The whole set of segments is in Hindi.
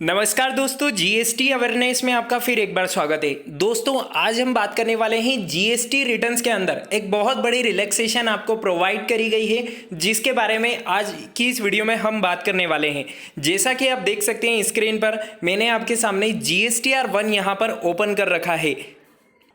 नमस्कार दोस्तों, जीएसटी अवेयरनेस में आपका फिर एक बार स्वागत है। दोस्तों आज हम बात करने वाले हैं जीएसटी रिटर्न्स के अंदर एक बहुत बड़ी रिलैक्सेशन आपको प्रोवाइड करी गई है, जिसके बारे में आज की इस वीडियो में हम बात करने वाले हैं। जैसा कि आप देख सकते हैं स्क्रीन पर मैंने आपके सामने GSTR-1 यहाँ पर ओपन कर रखा है।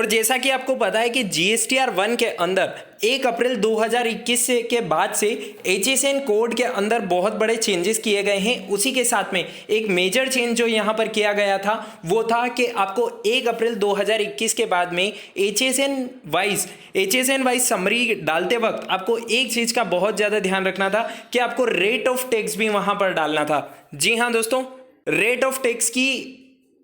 और जैसा कि आपको पता है कि GSTR-1 के अंदर 1 अप्रैल 2021 के बाद से HSN कोड के अंदर बहुत बड़े चेंजेस किए गए हैं। उसी के साथ में एक मेजर चेंज जो यहाँ पर किया गया था वो था कि आपको 1 अप्रैल 2021 के बाद में HSN वाइज समरी डालते वक्त आपको एक चीज़ का बहुत ज़्यादा ध्यान रखना था कि आपको रेट ऑफ टैक्स भी वहाँ पर डालना था। जी हाँ दोस्तों, रेट ऑफ टैक्स की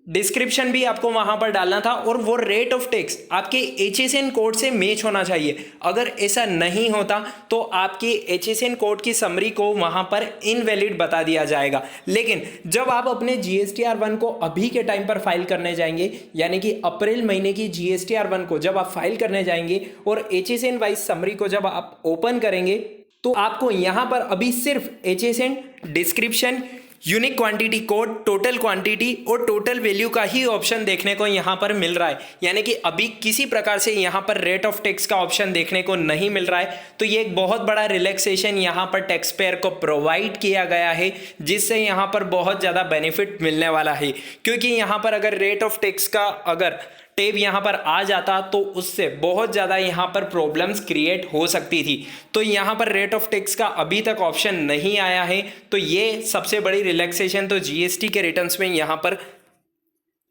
डिस्क्रिप्शन भी आपको वहां पर डालना था और वो रेट ऑफ टैक्स आपके HSN कोड से मैच होना चाहिए। अगर ऐसा नहीं होता तो आपकी HSN कोड की समरी को वहां पर इनवैलिड बता दिया जाएगा। लेकिन जब आप अपने GSTR-1 को अभी के टाइम पर फाइल करने जाएंगे, यानी कि अप्रैल महीने की GSTR-1 को जब आप फाइल करने जाएंगे और HSN वाइज समरी को जब आप ओपन करेंगे तो आपको यहाँ पर अभी सिर्फ HSN description, unique quantity code, total quantity और टोटल वैल्यू का ही ऑप्शन देखने को यहाँ पर मिल रहा है। यानी कि अभी किसी प्रकार से यहाँ पर रेट ऑफ टैक्स का ऑप्शन देखने को नहीं मिल रहा है। तो ये एक बहुत बड़ा रिलैक्सेशन यहाँ पर टैक्स पेयर को प्रोवाइड किया गया है, जिससे यहाँ पर बहुत ज़्यादा बेनिफिट मिलने वाला है। क्योंकि यहाँ पर अगर रेट ऑफ टैक्स का अगर टैब यहाँ पर आ जाता तो उससे बहुत ज़्यादा यहाँ पर प्रॉब्लम्स क्रिएट हो सकती थी। तो यहाँ पर रेट ऑफ टैक्स का अभी तक ऑप्शन नहीं आया है, तो ये सबसे बड़ी रिलैक्सेशन तो जीएसटी के रिटर्न्स में यहाँ पर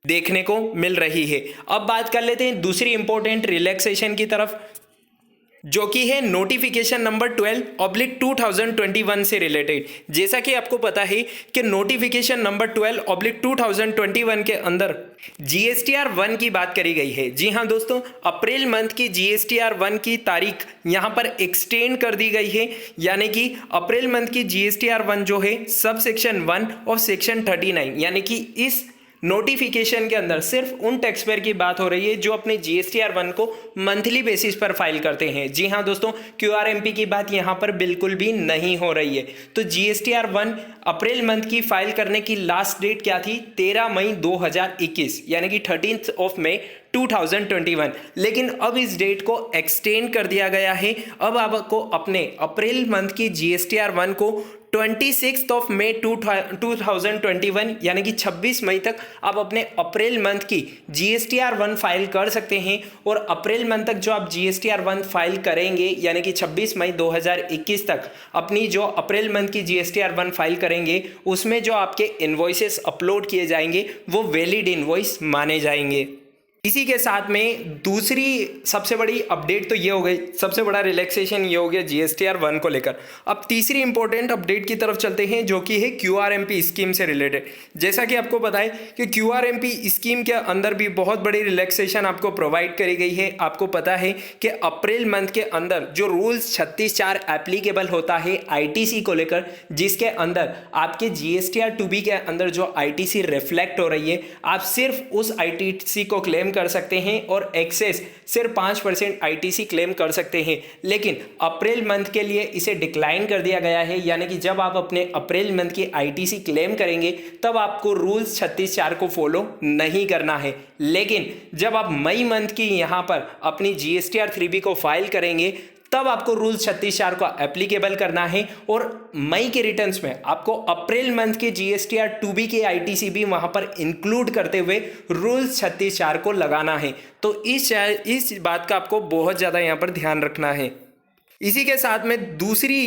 देखने को मिल रही है। अब बात कर लेते हैं दूसरी इंपॉर्टेंट रिलैक्सेशन की तरफ, जो कि है नोटिफिकेशन नंबर 12/2021 से रिलेटेड। जैसा कि आपको पता है कि नोटिफिकेशन नंबर 12/2021 के अंदर GSTR-1 की बात करी गई है। जी हाँ दोस्तों, अप्रैल मंथ की GSTR-1 की तारीख यहाँ पर एक्सटेंड कर दी गई है। यानी कि अप्रैल मंथ की GSTR-1 जो है सब सेक्शन 1 और सेक्शन 39, यानी कि इस नोटिफिकेशन के अंदर सिर्फ उन टैक्स पेयर की बात हो रही है जो अपने GSTR-1 को मंथली बेसिस पर फाइल करते हैं। जी हाँ दोस्तों, QRMP की बात यहाँ पर बिल्कुल भी नहीं हो रही है। तो GSTR-1 अप्रैल मंथ की फाइल करने की लास्ट डेट क्या थी? 13 मई 2021, यानी कि 13 मई 2021। लेकिन अब इस डेट को एक्सटेंड कर दिया गया है। अब आपको अपने अप्रैल मंथ की GSTR-1 को 26 मई 2021 यानी कि 26 मई तक आप अपने अप्रैल मंथ की GSTR-1 फाइल कर सकते हैं। और अप्रैल मंथ तक जो आप GSTR-1 फाइल करेंगे, यानी कि 26 मई 2021 तक अपनी जो अप्रैल मंथ की GSTR-1 फाइल करेंगे, उसमें जो आपके इनवॉइसेस अपलोड किए जाएंगे वो वैलिड इनवॉइस माने जाएंगे। इसी के साथ में दूसरी सबसे बड़ी अपडेट तो ये हो गई, सबसे बड़ा रिलैक्सेशन ये हो गया GSTR-1 को लेकर। अब तीसरी इंपॉर्टेंट अपडेट की तरफ चलते हैं, जो कि है QRMP स्कीम से रिलेटेड। जैसा कि आपको पता है कि QRMP स्कीम के अंदर भी बहुत बड़ी रिलैक्सेशन आपको प्रोवाइड करी गई है। आपको पता है कि अप्रैल मंथ के अंदर जो रूल्स 36(4) एप्लीकेबल होता है ITC को लेकर, जिसके अंदर आपके GSTR-2B के अंदर जो ITC रिफ्लेक्ट हो रही है, आप सिर्फ उस ITC को क्लेम कर सकते हैं और एक्सेस सिर्फ 5% ITC क्लेम कर सकते हैं। लेकिन अप्रैल मंथ के लिए इसे डिक्लाइन कर दिया गया है, यानी कि जब आप अपने अप्रैल मंथ की ITC क्लेम करेंगे तब आपको रूल्स 36(4) को फॉलो नहीं करना है। लेकिन जब आप मई मंथ की यहाँ पर अपनी GSTR-3B को फाइल करेंगे तब आपको रूल 36(4) को एप्लीकेबल करना है। और मई के रिटर्न्स में आपको अप्रैल मंथ के GSTR-2B के ITC भी वहां पर इंक्लूड करते हुए रूल 36(4) को लगाना है। तो इस बात का आपको बहुत ज़्यादा यहाँ पर ध्यान रखना है। इसी के साथ में दूसरी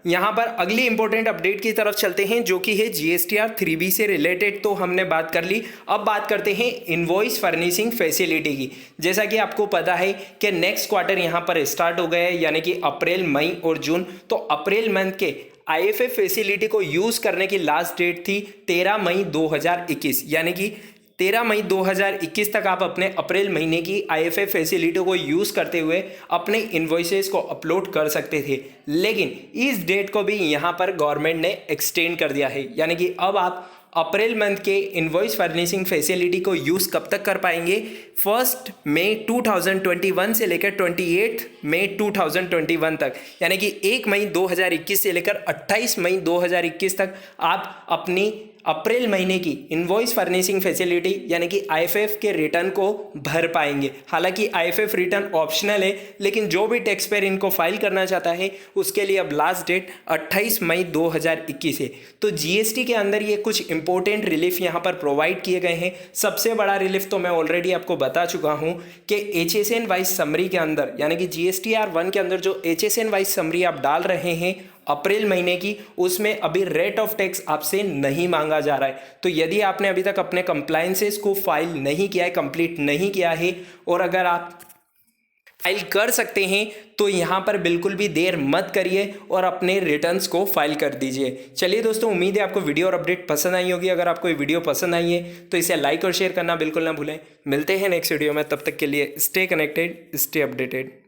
यहाँ पर अगली इंपॉर्टेंट अपडेट की तरफ चलते हैं, जो कि है GSTR-3B से रिलेटेड। तो हमने बात कर ली, अब बात करते हैं इनवॉइस फर्निशिंग फैसिलिटी की। जैसा कि आपको पता है कि नेक्स्ट क्वार्टर यहाँ पर स्टार्ट हो गया है, यानी कि अप्रैल, मई और जून। तो अप्रैल मंथ के IFF फैसिलिटी को यूज़ करने की लास्ट डेट थी 13 मई 2021, यानी कि 13 मई 2021 तक आप अपने अप्रैल महीने की IFF फैसिलिटी को यूज़ करते हुए अपने इन्वॉइसेस को अपलोड कर सकते थे। लेकिन इस डेट को भी यहाँ पर गवर्नमेंट ने एक्सटेंड कर दिया है, यानी कि अब आप अप्रैल मंथ के इनवॉइस फर्निशिंग फैसिलिटी को यूज़ कब तक कर पाएंगे? 1 मई 2021 से लेकर 28 मई 2021 तक, यानी कि 1 मई 2021 से लेकर 28 मई 2021 तक आप अपनी अप्रैल महीने की इनवॉइस फर्निशिंग फैसिलिटी यानी कि आईएफएफ के रिटर्न को भर पाएंगे। हालांकि आईएफएफ रिटर्न ऑप्शनल है, लेकिन जो भी टैक्स पेयर इनको फाइल करना चाहता है उसके लिए अब लास्ट डेट 28 मई 2021 है। तो जीएसटी के अंदर ये कुछ इंपॉर्टेंट रिलीफ यहाँ पर प्रोवाइड किए गए हैं। सबसे बड़ा रिलीफ तो मैं ऑलरेडी आपको बता चुका हूँ कि HSN वाइज समरी के अंदर यानी कि GSTR 1 के अंदर जो HSN वाइज समरी आप डाल रहे हैं अप्रैल महीने की, उसमें अभी रेट ऑफ टैक्स आपसे नहीं मांगा जा रहा है। तो यदि आपने अभी तक अपने कंप्लायंसेस को फाइल नहीं किया है, कंप्लीट नहीं किया है, और अगर आप फाइल कर सकते हैं तो यहाँ पर बिल्कुल भी देर मत करिए और अपने रिटर्न्स को फाइल कर दीजिए। चलिए दोस्तों, उम्मीद है आपको वीडियो और अपडेट पसंद आई होगी। अगर आपको ये वीडियो पसंद आई है तो इसे लाइक और शेयर करना बिल्कुल ना भूलें। मिलते हैं नेक्स्ट वीडियो में, तब तक के लिए स्टे कनेक्टेड, स्टे अपडेटेड।